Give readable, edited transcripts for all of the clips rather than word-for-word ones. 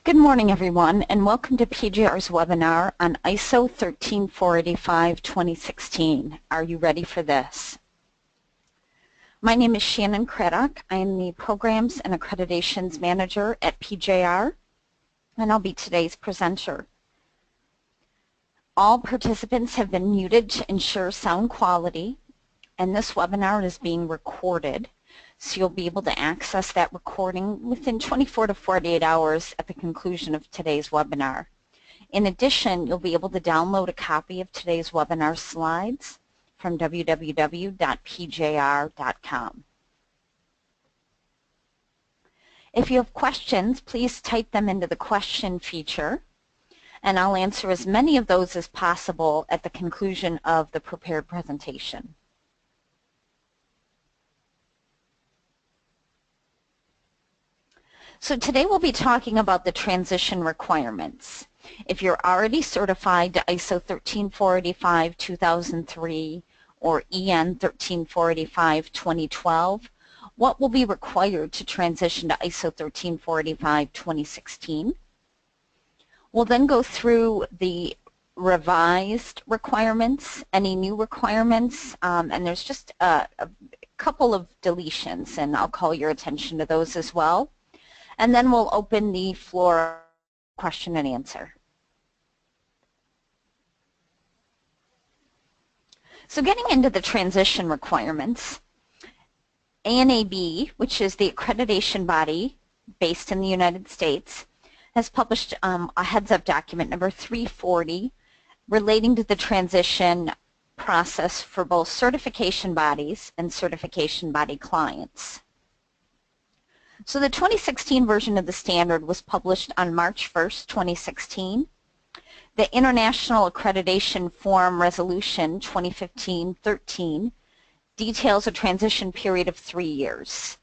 Good morning, everyone, and welcome to PJR's webinar on ISO 13485-2016. Are you ready for this? My name is Shannon Craddock. I am the Programs and Accreditations Manager at PJR, and I'll be today's presenter. All participants have been muted to ensure sound quality, and this webinar is being recorded. So you'll be able to access that recording within 24 to 48 hours at the conclusion of today's webinar. In addition, you'll be able to download a copy of today's webinar slides from www.pjr.com. If you have questions, please type them into the question feature, and I'll answer as many of those as possible at the conclusion of the prepared presentation. So today we'll be talking about the transition requirements. If you're already certified to ISO 13485-2003 or EN 13485-2012, what will be required to transition to ISO 13485-2016? We'll then go through the revised requirements, any new requirements, and there's just a couple of deletions, and I'll call your attention to those as well. And then we'll open the floor question and answer. So getting into the transition requirements, ANAB, which is the accreditation body based in the United States, has published a heads-up document number 340 relating to the transition process for both certification bodies and certification body clients. So the 2016 version of the standard was published on March 1st, 2016. The International Accreditation Forum Resolution 2015-13 details a transition period of 3 years,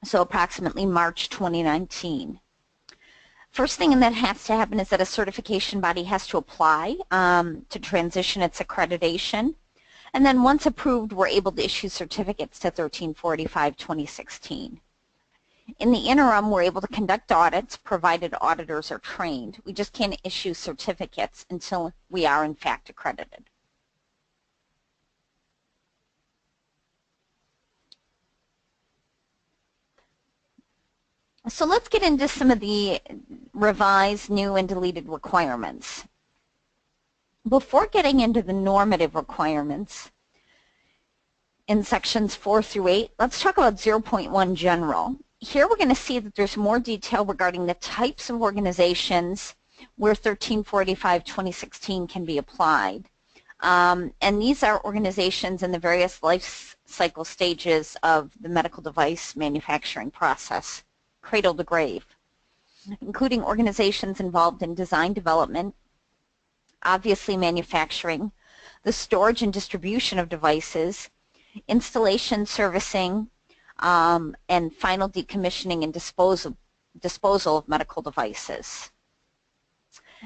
so approximately March 2019. First thing that has to happen is that a certification body has to apply to transition its accreditation, and then once approved, we're able to issue certificates to 13485-2016. In the interim, we're able to conduct audits provided auditors are trained. We just can't issue certificates until we are in fact accredited. So let's get into some of the revised, new, and deleted requirements. Before getting into the normative requirements in sections 4 through 8, let's talk about 0.1 general. Here we're going to see that there's more detail regarding the types of organizations where 13485-2016 can be applied. And these are organizations in the various life cycle stages of the medical device manufacturing process, cradle to grave, including organizations involved in design development, obviously manufacturing, the storage and distribution of devices, installation, servicing, and final decommissioning and disposal of medical devices.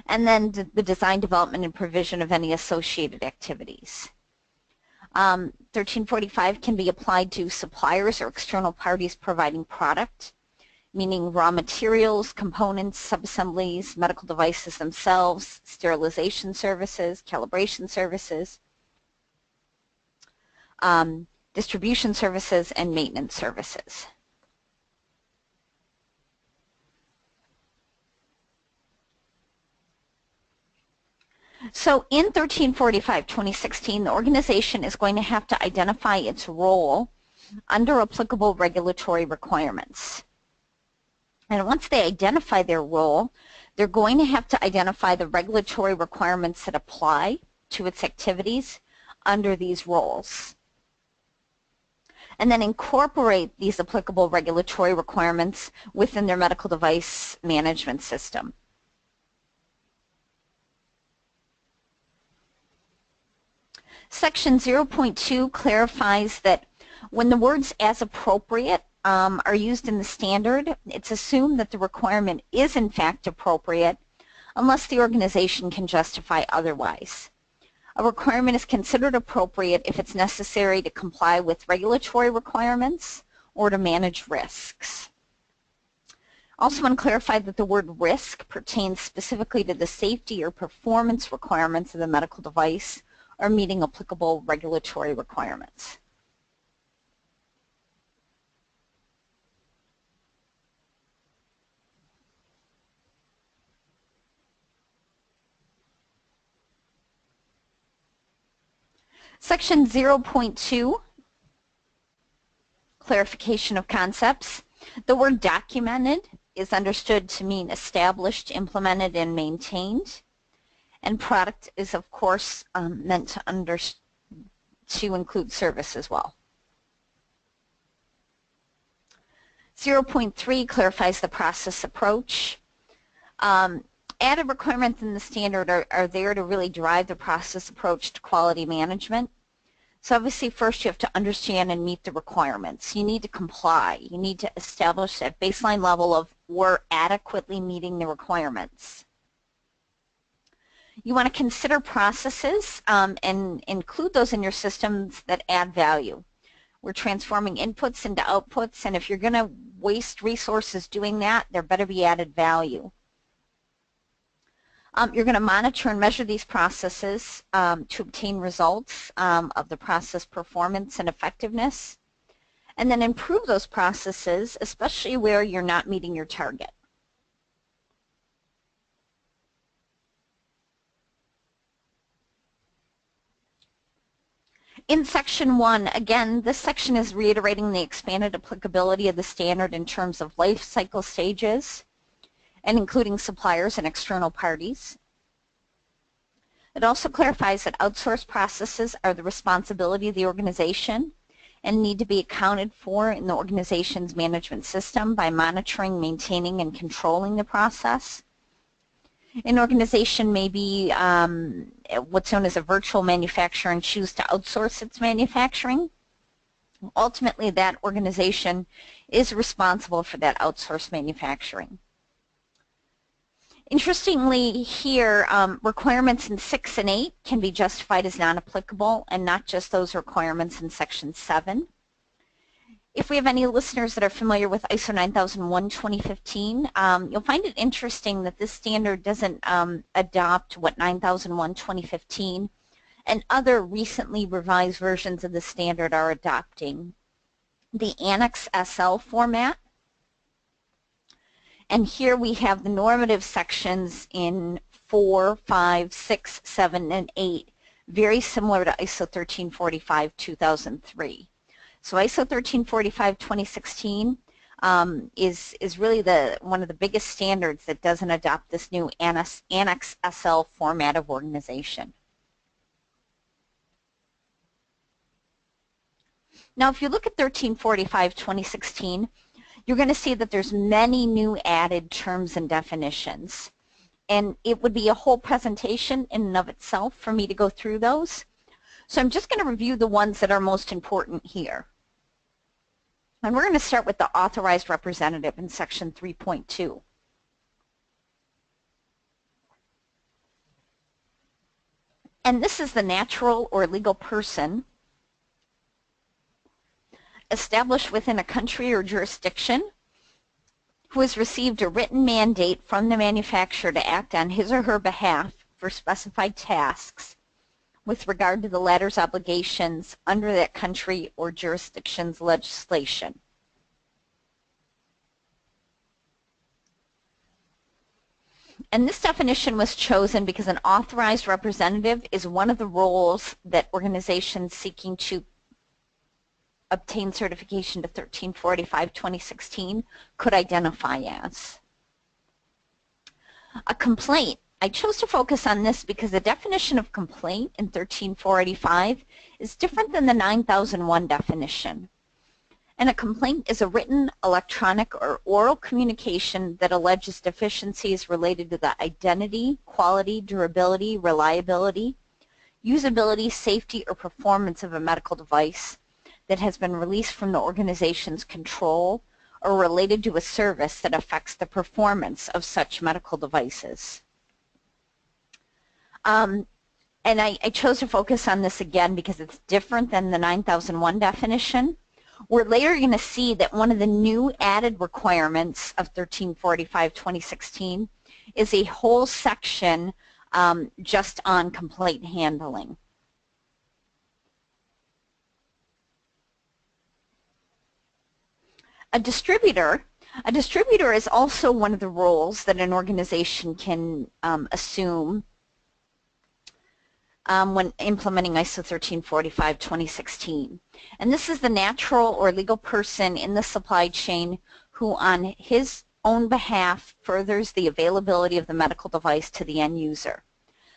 And then the design, development, and provision of any associated activities. 1345 can be applied to suppliers or external parties providing product, meaning raw materials, components, subassemblies, medical devices themselves, sterilization services, calibration services, distribution services, and maintenance services. So in 1345-2016, the organization is going to have to identify its role under applicable regulatory requirements. And once they identify their role, they're going to have to identify the regulatory requirements that apply to its activities under these roles, and then incorporate these applicable regulatory requirements within their medical device management system. Section 0.2 clarifies that when the words "as appropriate" are used in the standard, it's assumed that the requirement is in fact appropriate unless the organization can justify otherwise. A requirement is considered appropriate if it's necessary to comply with regulatory requirements or to manage risks. Also want to clarify that the word risk pertains specifically to the safety or performance requirements of the medical device or meeting applicable regulatory requirements. Section 0.2, clarification of concepts. The word documented is understood to mean established, implemented, and maintained. And product is, of course, meant to include service as well. 0.3 clarifies the process approach. Added requirements in the standard are there to really drive the process approach to quality management. So obviously first you have to understand and meet the requirements. You need to comply. You need to establish that baseline level of we're adequately meeting the requirements. You want to consider processes and include those in your systems that add value. We're transforming inputs into outputs, and if you're going to waste resources doing that, there better be added value. You're going to monitor and measure these processes to obtain results of the process performance and effectiveness, and then improve those processes, especially where you're not meeting your target. In section 1, again, this section is reiterating the expanded applicability of the standard in terms of life cycle stages and including suppliers and external parties. It also clarifies that outsourced processes are the responsibility of the organization and need to be accounted for in the organization's management system by monitoring, maintaining, and controlling the process. An organization may be what's known as a virtual manufacturer and choose to outsource its manufacturing. Ultimately, that organization is responsible for that outsourced manufacturing. Interestingly here, requirements in 6 and 8 can be justified as non-applicable and not just those requirements in section 7. If we have any listeners that are familiar with ISO 9001:2015, you'll find it interesting that this standard doesn't adopt what 9001:2015 and other recently revised versions of the standard are adopting. The Annex SL format. And here we have the normative sections in 4, 5, 6, 7, and 8, very similar to ISO 1345:2003. So ISO 1345:2016 is really one of the biggest standards that doesn't adopt this new Annex SL format of organization. Now, if you look at 1345:2016, you're going to see that there's many new added terms and definitions. And it would be a whole presentation in and of itself for me to go through those. So I'm just going to review the ones that are most important here. And we're going to start with the authorized representative in section 3.2. And this is the natural or legal person established within a country or jurisdiction who has received a written mandate from the manufacturer to act on his or her behalf for specified tasks with regard to the latter's obligations under that country or jurisdiction's legislation. And this definition was chosen because an authorized representative is one of the roles that organizations seeking to obtain certification to 1345:2016 could identify as. A complaint. I chose to focus on this because the definition of complaint in 13485 is different than the 9001 definition. And a complaint is a written, electronic, or oral communication that alleges deficiencies related to the identity, quality, durability, reliability, usability, safety, or performance of a medical device that has been released from the organization's control or related to a service that affects the performance of such medical devices. And I chose to focus on this again because it's different than the 9001 definition. We're later going to see that one of the new added requirements of 1345-2016 is a whole section just on complaint handling. A distributor is also one of the roles that an organization can assume when implementing ISO 1345-2016. And this is the natural or legal person in the supply chain who on his own behalf furthers the availability of the medical device to the end user.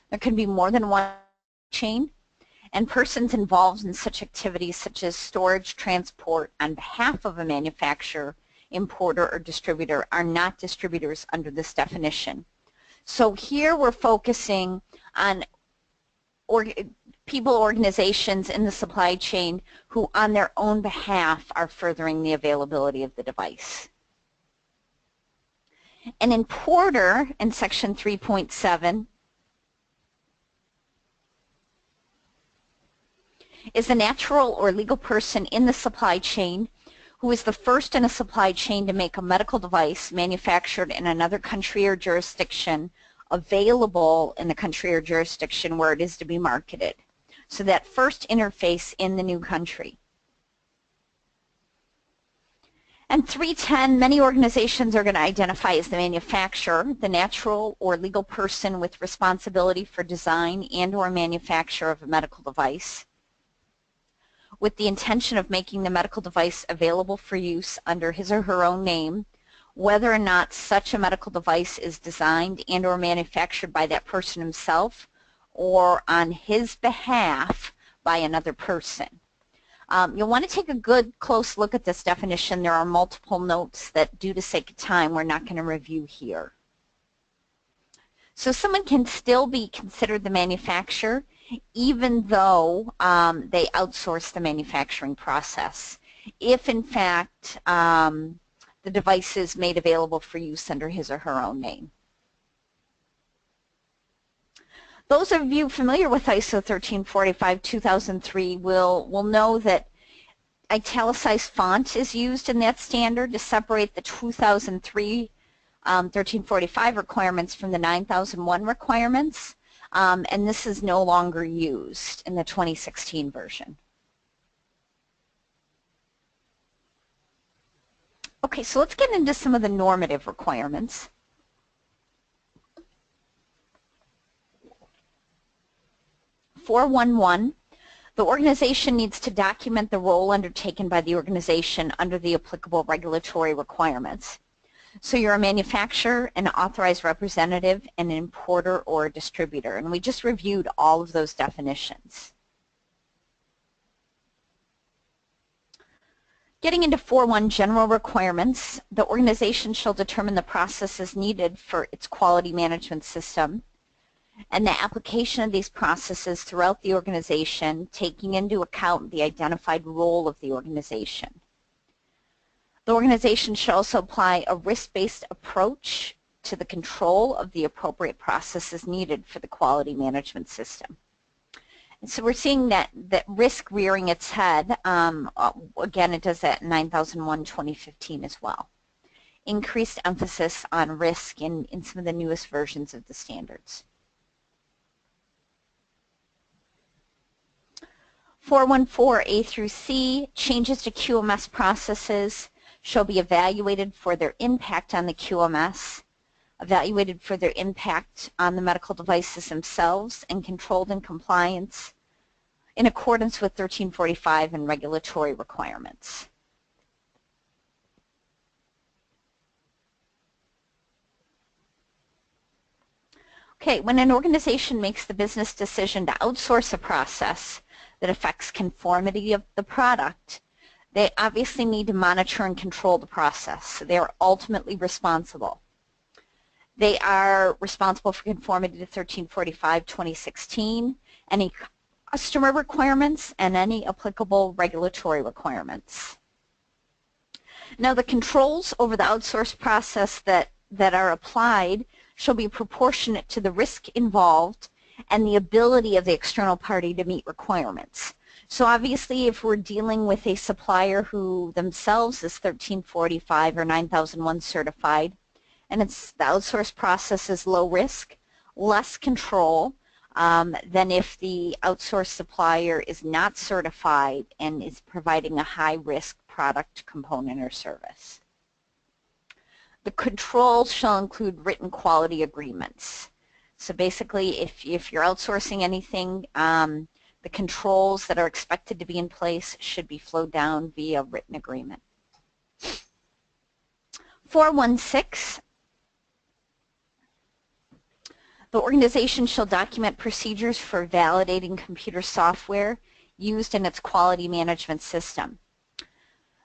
There can be more than one chain, and persons involved in such activities such as storage, transport on behalf of a manufacturer, importer, or distributor are not distributors under this definition. So here we're focusing on people, organizations in the supply chain who on their own behalf are furthering the availability of the device. An importer in section 3.7 is the natural or legal person in the supply chain who is the first in a supply chain to make a medical device manufactured in another country or jurisdiction available in the country or jurisdiction where it is to be marketed. So that first interface in the new country. And 310, many organizations are going to identify as the manufacturer, the natural or legal person with responsibility for design and or manufacture of a medical device, with the intention of making the medical device available for use under his or her own name, whether or not such a medical device is designed and or manufactured by that person himself or on his behalf by another person. You'll want to take a good close look at this definition. There are multiple notes that, due to sake of time, we're not going to review here. So someone can still be considered the manufacturer even though they outsource the manufacturing process, if in fact the device is made available for use under his or her own name. Those of you familiar with ISO 1345-2003 will know that italicized font is used in that standard to separate the 2003 1345 requirements from the 9001 requirements, and this is no longer used in the 2016 version. Okay, so let's get into some of the normative requirements. .411, the organization needs to document the role undertaken by the organization under the applicable regulatory requirements. So you're a manufacturer, an authorized representative, an importer, or a distributor. And we just reviewed all of those definitions. Getting into 4.1 general requirements, the organization shall determine the processes needed for its quality management system and the application of these processes throughout the organization, taking into account the identified role of the organization. The organization should also apply a risk-based approach to the control of the appropriate processes needed for the quality management system. And so we're seeing that risk rearing its head. Again, it does that in 9001-2015 as well. Increased emphasis on risk in some of the newest versions of the standards. 414A through C, changes to QMS processes shall be evaluated for their impact on the QMS, evaluated for their impact on the medical devices themselves, and controlled in compliance in accordance with 1345 and regulatory requirements. Okay, when an organization makes the business decision to outsource a process that affects conformity of the product, they obviously need to monitor and control the process. They are ultimately responsible. They are responsible for conformity to 1345-2016, any customer requirements, and any applicable regulatory requirements. Now, the controls over the outsourced process that are applied shall be proportionate to the risk involved and the ability of the external party to meet requirements. So obviously if we're dealing with a supplier who themselves is 1345 or 9001 certified, and it's the outsourced process is low risk, less control than if the outsourced supplier is not certified and is providing a high risk product, component, or service. The controls shall include written quality agreements. So basically if you're outsourcing anything, the controls that are expected to be in place should be flowed down via written agreement. 416, the organization shall document procedures for validating computer software used in its quality management system.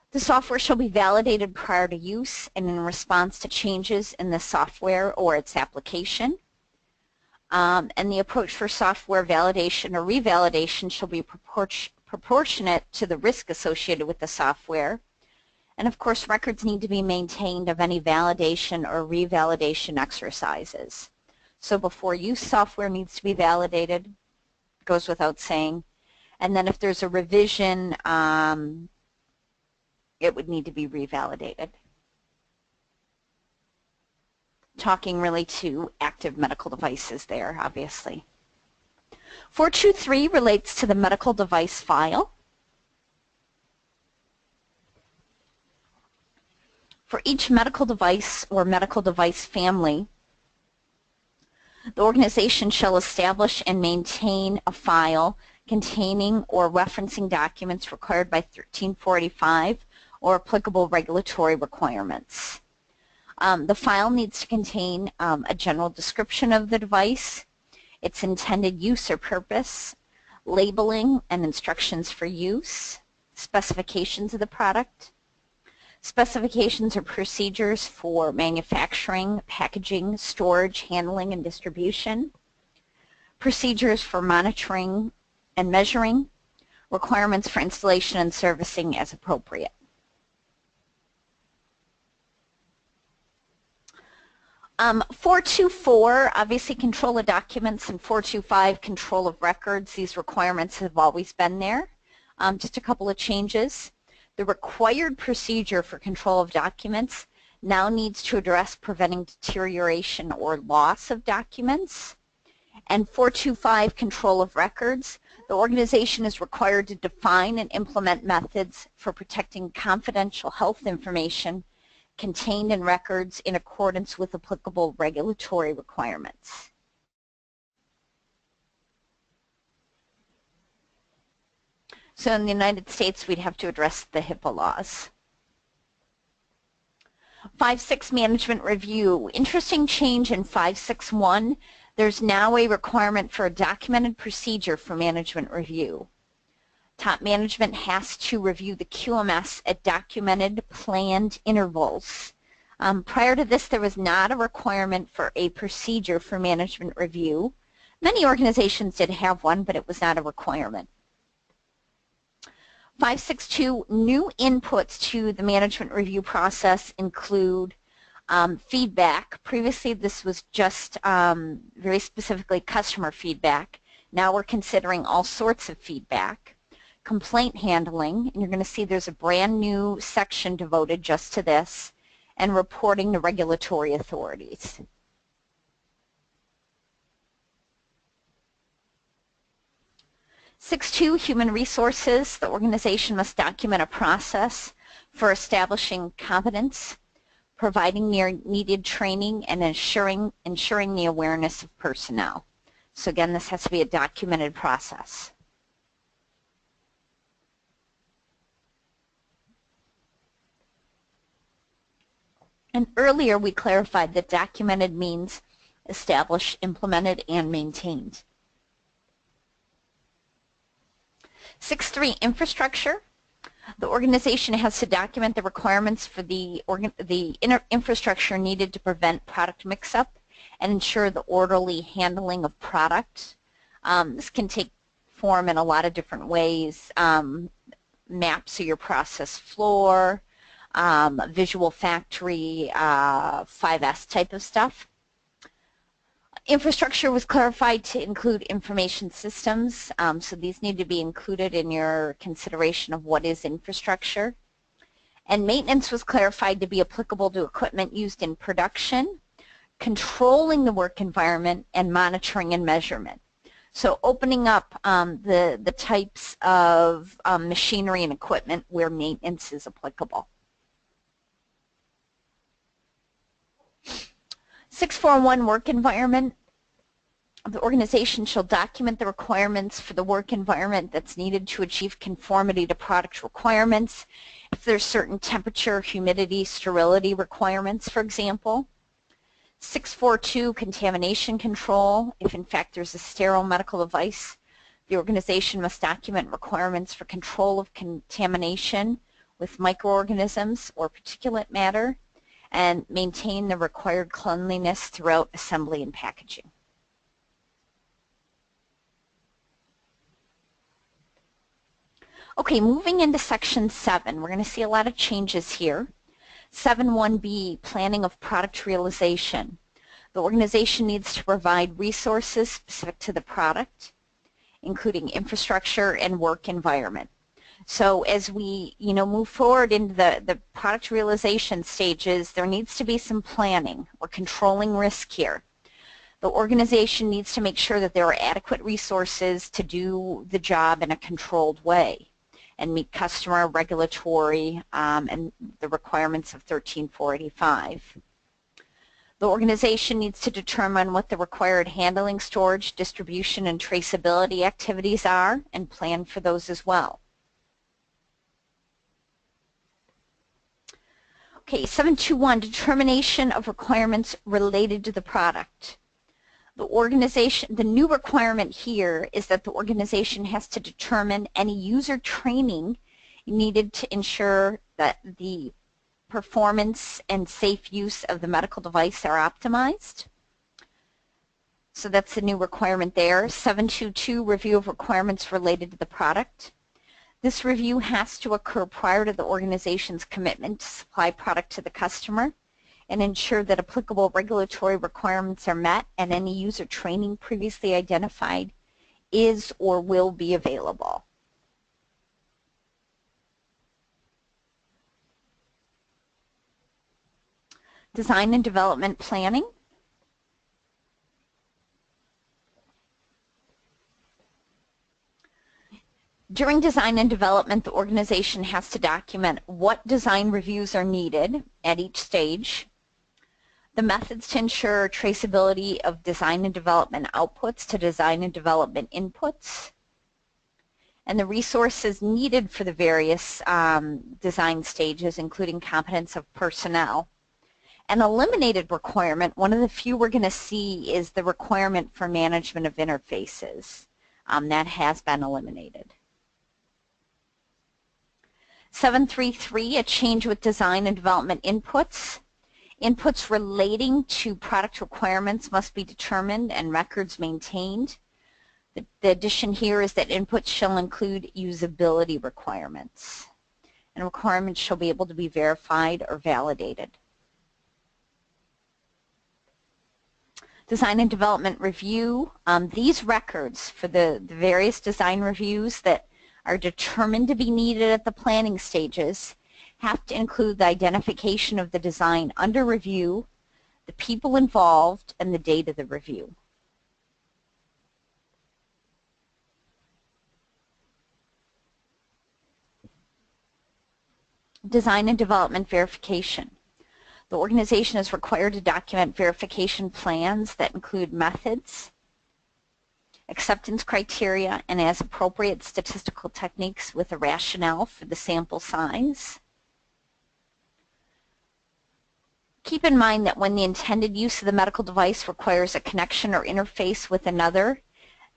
The software shall be validated prior to use and in response to changes in the software or its application. And the approach for software validation or revalidation shall be proportionate to the risk associated with the software. And of course, records need to be maintained of any validation or revalidation exercises. So before use, software needs to be validated, goes without saying. And then if there's a revision, it would need to be revalidated. Talking really to active medical devices there, obviously. 423 relates to the medical device file. For each medical device or medical device family, the organization shall establish and maintain a file containing or referencing documents required by 1345 or applicable regulatory requirements. The file needs to contain a general description of the device, its intended use or purpose, labeling and instructions for use, specifications of the product, specifications or procedures for manufacturing, packaging, storage, handling, and distribution, procedures for monitoring and measuring, requirements for installation and servicing as appropriate. 424, obviously control of documents, and 425, control of records. These requirements have always been there. Just a couple of changes. The required procedure for control of documents now needs to address preventing deterioration or loss of documents. And 425, control of records. The organization is required to define and implement methods for protecting confidential health information contained in records in accordance with applicable regulatory requirements. So in the United States, we'd have to address the HIPAA laws. 5.6 management review. Interesting change in 5.6.1. There's now a requirement for a documented procedure for management review. Top management has to review the QMS at documented planned intervals. Prior to this, there was not a requirement for a procedure for management review. Many organizations did have one, but it was not a requirement. 5.6.2, new inputs to the management review process include feedback. Previously, this was just very specifically customer feedback. Now we're considering all sorts of feedback. Complaint handling, and you're going to see there's a brand new section devoted just to this, and reporting to regulatory authorities. Six two, human resources. The organization must document a process for establishing competence, providing needed training, and ensuring the awareness of personnel. So again, this has to be a documented process. And earlier we clarified that documented means established, implemented, and maintained. 6.3, infrastructure. The organization has to document the requirements for the infrastructure needed to prevent product mix-up and ensure the orderly handling of product. This can take form in a lot of different ways. Maps of your process floor, visual factory, 5S type of stuff. Infrastructure was clarified to include information systems, so these need to be included in your consideration of what is infrastructure. And maintenance was clarified to be applicable to equipment used in production, controlling the work environment, and monitoring and measurement. So opening up the types of machinery and equipment where maintenance is applicable. 641 work environment. The organization shall document the requirements for the work environment that's needed to achieve conformity to product requirements. If there's certain temperature, humidity, sterility requirements, for example. 642, contamination control. If in fact there's a sterile medical device, the organization must document requirements for control of contamination with microorganisms or particulate matter and maintain the required cleanliness throughout assembly and packaging. Okay, moving into section 7, we're going to see a lot of changes here. 7.1b, planning of product realization. The organization needs to provide resources specific to the product, including infrastructure and work environment. So as we move forward into the product realization stages, there needs to be some planning or controlling risk here. The organization needs to make sure that there are adequate resources to do the job in a controlled way and meet customer, regulatory, and the requirements of 13485. The organization needs to determine what the required handling, storage, distribution, and traceability activities are and plan for those as well. Okay, 721, determination of requirements related to the product. The new requirement here is that the organization has to determine any user training needed to ensure that the performance and safe use of the medical device are optimized. So that's the new requirement there. 722, review of requirements related to the product. This review has to occur prior to the organization's commitment to supply product to the customer and ensure that applicable regulatory requirements are met and any user training previously identified is or will be available. Design and development planning. During design and development, the organization has to document what design reviews are needed at each stage, the methods to ensure traceability of design and development outputs to design and development inputs, and the resources needed for the various design stages, including competence of personnel. An eliminated requirement, one of the few we're going to see, is the requirement for management of interfaces. That has been eliminated. 733, a change with design and development inputs. Inputs relating to product requirements must be determined and records maintained. The addition here is that inputs shall include usability requirements, and requirements shall be able to be verified or validated. Design and development review. These records for the various design reviews that are determined to be needed at the planning stages have to include the identification of the design under review, the people involved, and the date of the review. Design and development verification. The organization is required to document verification plans that include methods, acceptance criteria, and as appropriate statistical techniques with a rationale for the sample size. Keep in mind that when the intended use of the medical device requires a connection or interface with another,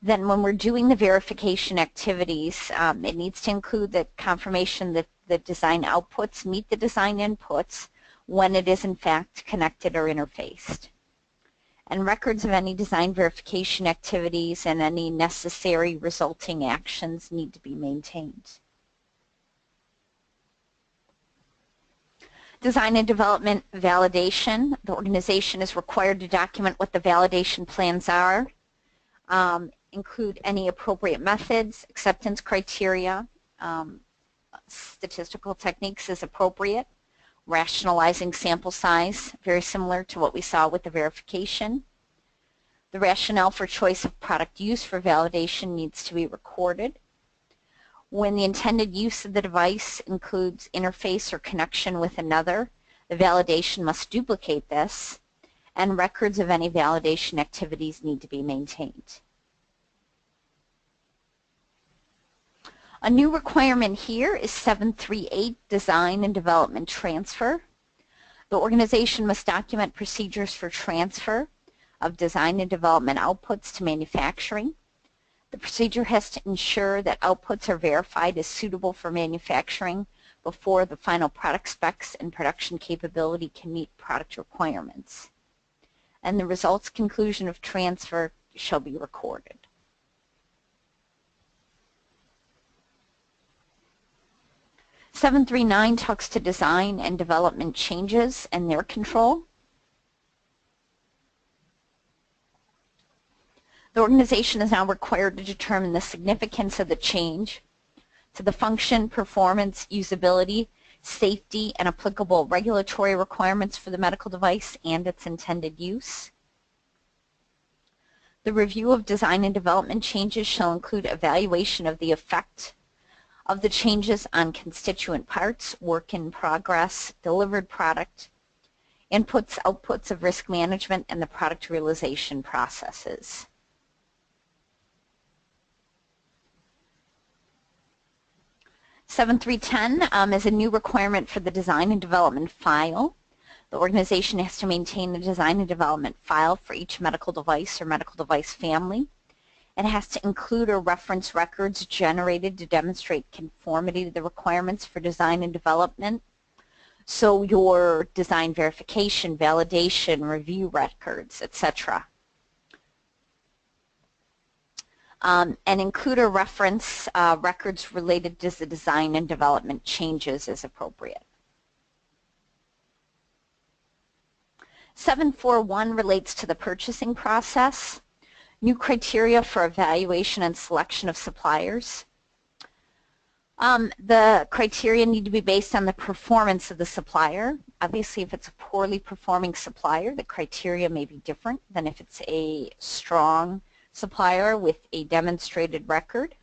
then when we're doing the verification activities, it needs to include the confirmation that the design outputs meet the design inputs when it is in fact connected or interfaced. And records of any design verification activities and any necessary resulting actions need to be maintained. Design and development validation. The organization is required to document what the validation plans are, include any appropriate methods, acceptance criteria, statistical techniques as appropriate, rationalizing sample size, very similar to what we saw with the verification. The rationale for choice of product use for validation needs to be recorded. When the intended use of the device includes interface or connection with another, the validation must duplicate this, and records of any validation activities need to be maintained. A new requirement here is 738, Design and Development Transfer. The organization must document procedures for transfer of design and development outputs to manufacturing. The procedure has to ensure that outputs are verified as suitable for manufacturing before the final product specs and production capability can meet product requirements. And the results conclusion of transfer shall be recorded. (739) talks to design and development changes and their control. The organization is now required to determine the significance of the change to the function, performance, usability, safety, and applicable regulatory requirements for the medical device and its intended use. The review of design and development changes shall include evaluation of the effect of the changes on constituent parts, work in progress, delivered product, inputs, outputs of risk management, and the product realization processes. (7.3.10) is a new requirement for the design and development file. The organization has to maintain the design and development file for each medical device or medical device family. It has to include or reference records generated to demonstrate conformity to the requirements for design and development. So your design verification, validation, review records, etc. And include or reference records related to the design and development changes as appropriate. 7.4.1 relates to the purchasing process. New criteria for evaluation and selection of suppliers. The criteria need to be based on the performance of the supplier. Obviously, if it's a poorly performing supplier, the criteria may be different than if it's a strong supplier with a demonstrated record,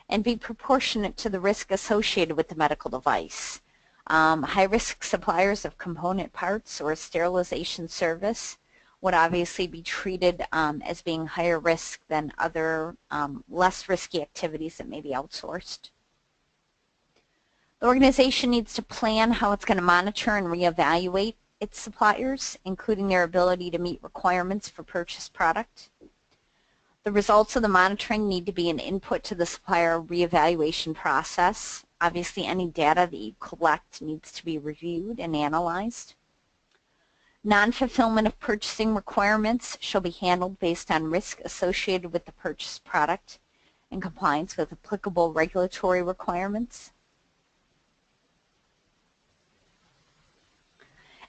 and be proportionate to the risk associated with the medical device. High-risk suppliers of component parts or sterilization service would obviously be treated as being higher risk than other less risky activities that may be outsourced. The organization needs to plan how it's going to monitor and reevaluate its suppliers, including their ability to meet requirements for purchased product. The results of the monitoring need to be an input to the supplier reevaluation process. Obviously, any data that you collect needs to be reviewed and analyzed. Non-fulfillment of purchasing requirements shall be handled based on risk associated with the purchased product and compliance with applicable regulatory requirements.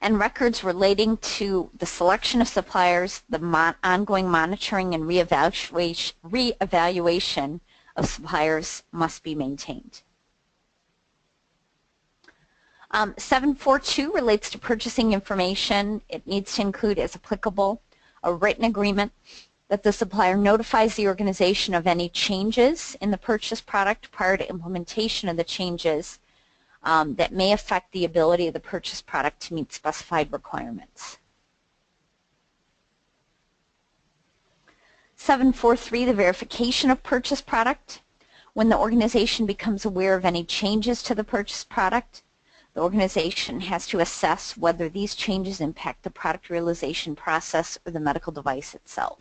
And records relating to the selection of suppliers, the ongoing monitoring and reevaluation of suppliers must be maintained. 7.4.2 relates to purchasing information. It needs to include, as applicable, a written agreement that the supplier notifies the organization of any changes in the purchased product prior to implementation of the changes that may affect the ability of the purchased product to meet specified requirements. 7.4.3, the verification of purchased product. When the organization becomes aware of any changes to the purchased product, the organization has to assess whether these changes impact the product realization process or the medical device itself.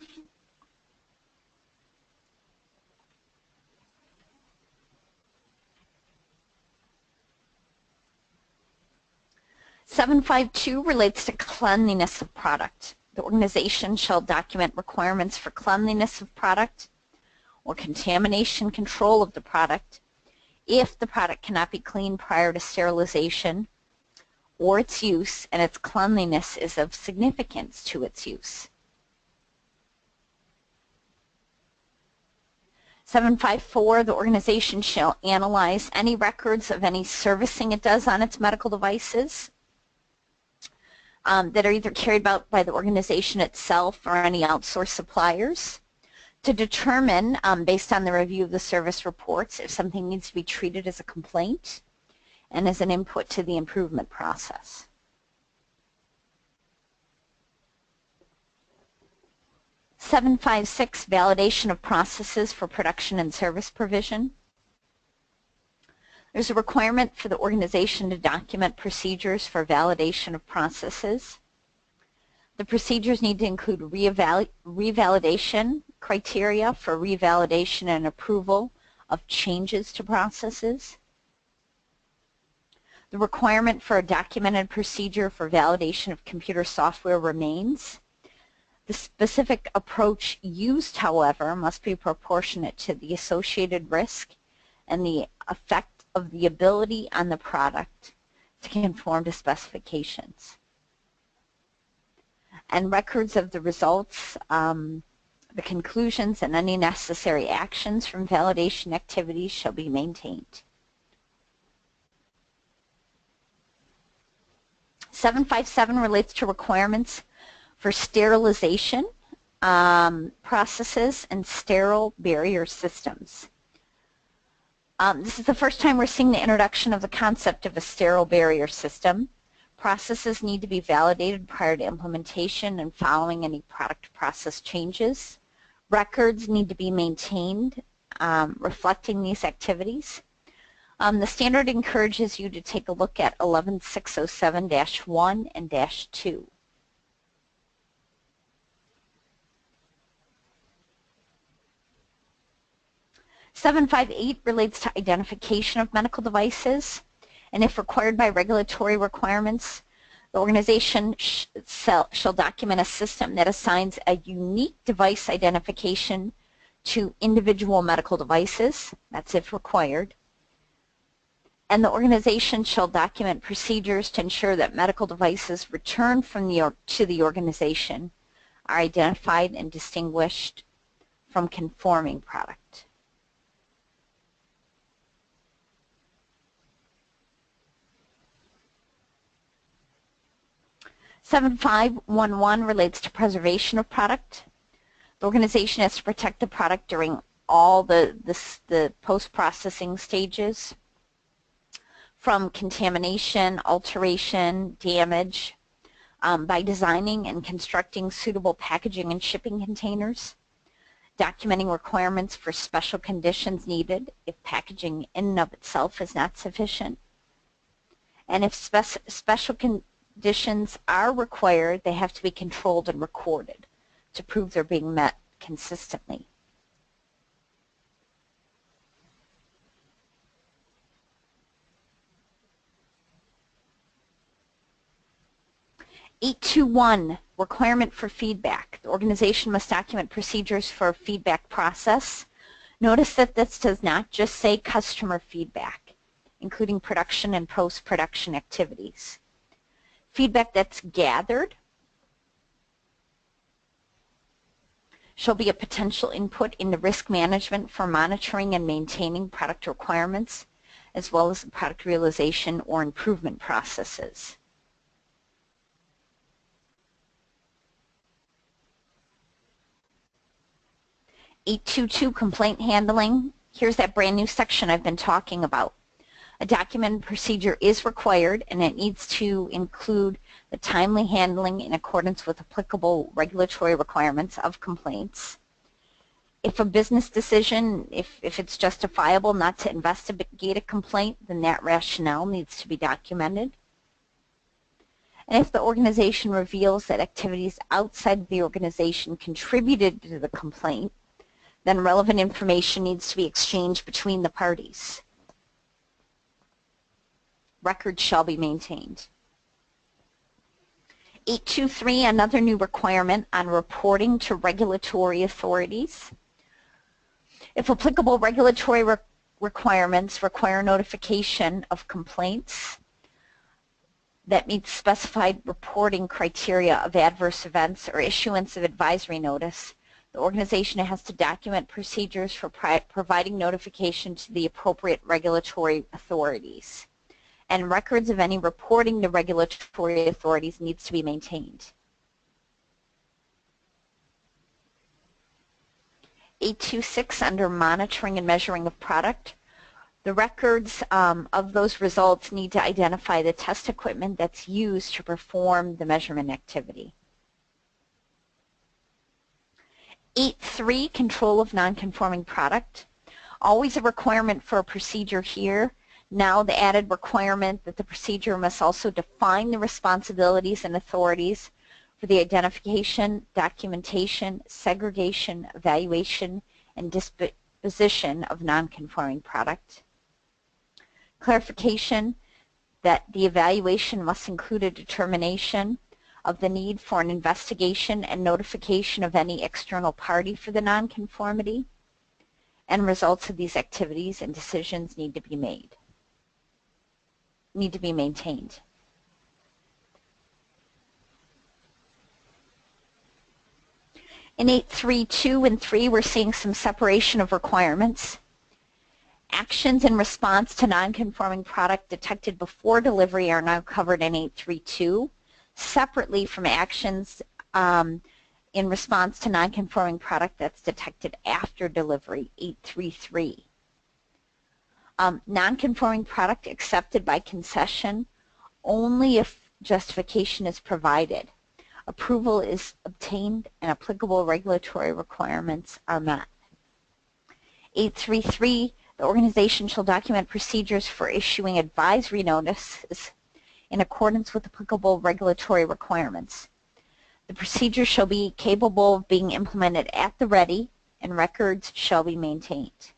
(7.5.2) relates to cleanliness of product. The organization shall document requirements for cleanliness of product or contamination control of the product if the product cannot be cleaned prior to sterilization, or its use, and its cleanliness is of significance to its use. 754, the organization shall analyze any records of any servicing it does on its medical devices that are either carried out by the organization itself or any outsourced suppliers to determine, based on the review of the service reports, if something needs to be treated as a complaint and as an input to the improvement process. Seven five six, validation of processes for production and service provision. There's a requirement for the organization to document procedures for validation of processes. The procedures need to include revalidation criteria for revalidation and approval of changes to processes. The requirement for a documented procedure for validation of computer software remains. The specific approach used, however, must be proportionate to the associated risk and the effect of the ability on the product to conform to specifications. And records of the results, the conclusions, and any necessary actions from validation activities shall be maintained. 757 relates to requirements for sterilization processes and sterile barrier systems. This is the first time we're seeing the introduction of the concept of a sterile barrier system. Processes need to be validated prior to implementation and following any product process changes. Records need to be maintained reflecting these activities. The standard encourages you to take a look at 11607-1 and -2. 758 relates to identification of medical devices, and if required by regulatory requirements, the organization shall document a system that assigns a unique device identification to individual medical devices, that's if required, and the organization shall document procedures to ensure that medical devices returned from to the organization are identified and distinguished from conforming product. 7511 relates to preservation of product. The organization has to protect the product during all the post-processing stages, from contamination, alteration, damage, by designing and constructing suitable packaging and shipping containers, documenting requirements for special conditions needed if packaging in and of itself is not sufficient, and if special conditions are required, they have to be controlled and recorded to prove they're being met consistently. (821) requirement for feedback. The organization must document procedures for a feedback process. Notice that this does not just say customer feedback, including production and post-production activities. Feedback that's gathered shall be a potential input into risk management for monitoring and maintaining product requirements, as well as product realization or improvement processes. (822) complaint handling. Here's that brand new section I've been talking about. A documented procedure is required, and it needs to include the timely handling in accordance with applicable regulatory requirements of complaints. If a business decision, if it's justifiable not to investigate a complaint, then that rationale needs to be documented. And if the organization reveals that activities outside the organization contributed to the complaint, then relevant information needs to be exchanged between the parties. Records shall be maintained. 823, another new requirement on reporting to regulatory authorities. If applicable, regulatory requirements require notification of complaints, that meets specified reporting criteria of adverse events or issuance of advisory notice, the organization has to document procedures for providing notification to the appropriate regulatory authorities. And records of any reporting to regulatory authorities needs to be maintained. 826 under monitoring and measuring of product. The records of those results need to identify the test equipment that's used to perform the measurement activity. 8.3, control of non-conforming product. Always a requirement for a procedure here. Now the added requirement that the procedure must also define the responsibilities and authorities for the identification, documentation, segregation, evaluation, and disposition of non-conforming product. Clarification that the evaluation must include a determination of the need for an investigation and notification of any external party for the nonconformity, and results of these activities and decisions need to be maintained. In 8.3.2 and 3, we're seeing some separation of requirements. Actions in response to nonconforming product detected before delivery are now covered in 8.3.2. separately from actions in response to nonconforming product that's detected after delivery, 8.3.3. Nonconforming product accepted by concession only if justification is provided. Approval is obtained and applicable regulatory requirements are met. 8.3.3, the organization shall document procedures for issuing advisory notices in accordance with applicable regulatory requirements. The procedure shall be capable of being implemented at the ready, and records shall be maintained.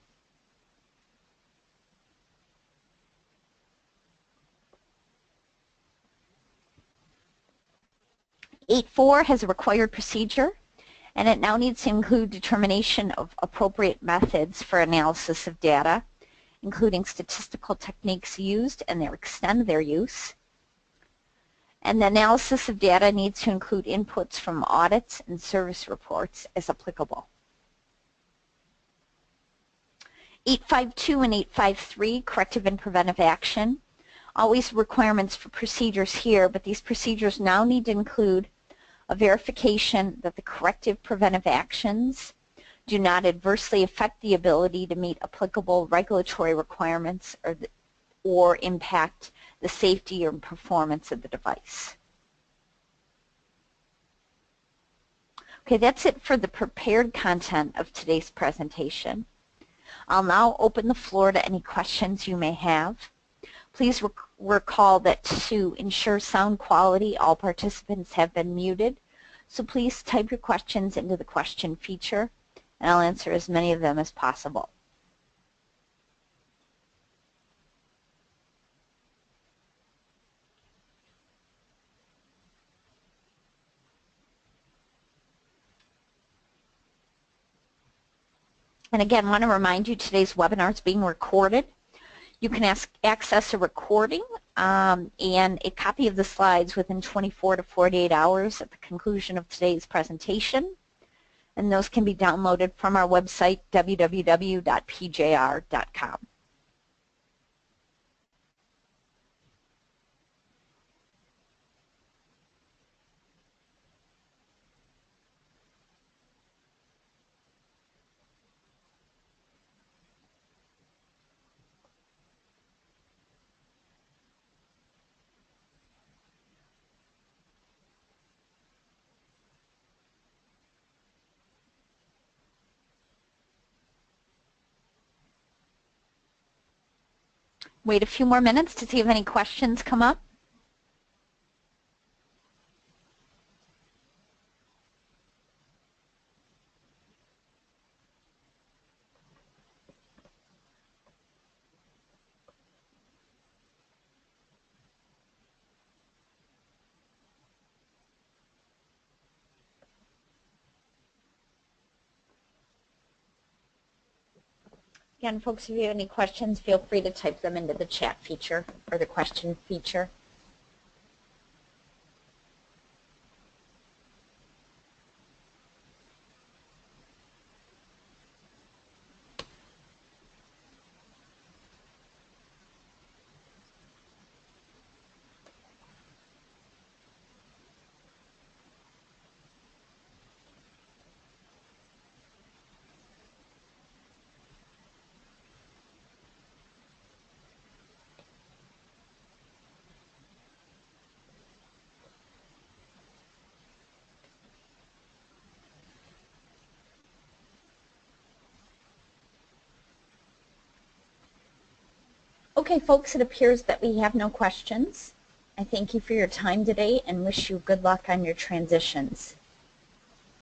Eight 4 has a required procedure, and it now needs to include determination of appropriate methods for analysis of data, including statistical techniques used and their extent of their use. And the analysis of data needs to include inputs from audits and service reports as applicable. 8.5.2 and 8.5.3, corrective and preventive action. Always requirements for procedures here, but these procedures now need to include a verification that the corrective preventive actions do not adversely affect the ability to meet applicable regulatory requirements or impact the safety or performance of the device. Okay, that's it for the prepared content of today's presentation. I'll now open the floor to any questions you may have. Please recall that to ensure sound quality, all participants have been muted. So please type your questions into the question feature, and I'll answer as many of them as possible. And again, I want to remind you today's webinar is being recorded. You can access a recording and a copy of the slides within 24 to 48 hours at the conclusion of today's presentation. And those can be downloaded from our website, www.pjr.com. Wait a few more minutes to see if any questions come up. Again, folks, if you have any questions, feel free to type them into the chat feature or the question feature. Okay, folks, it appears that we have no questions. I thank you for your time today and wish you good luck on your transitions.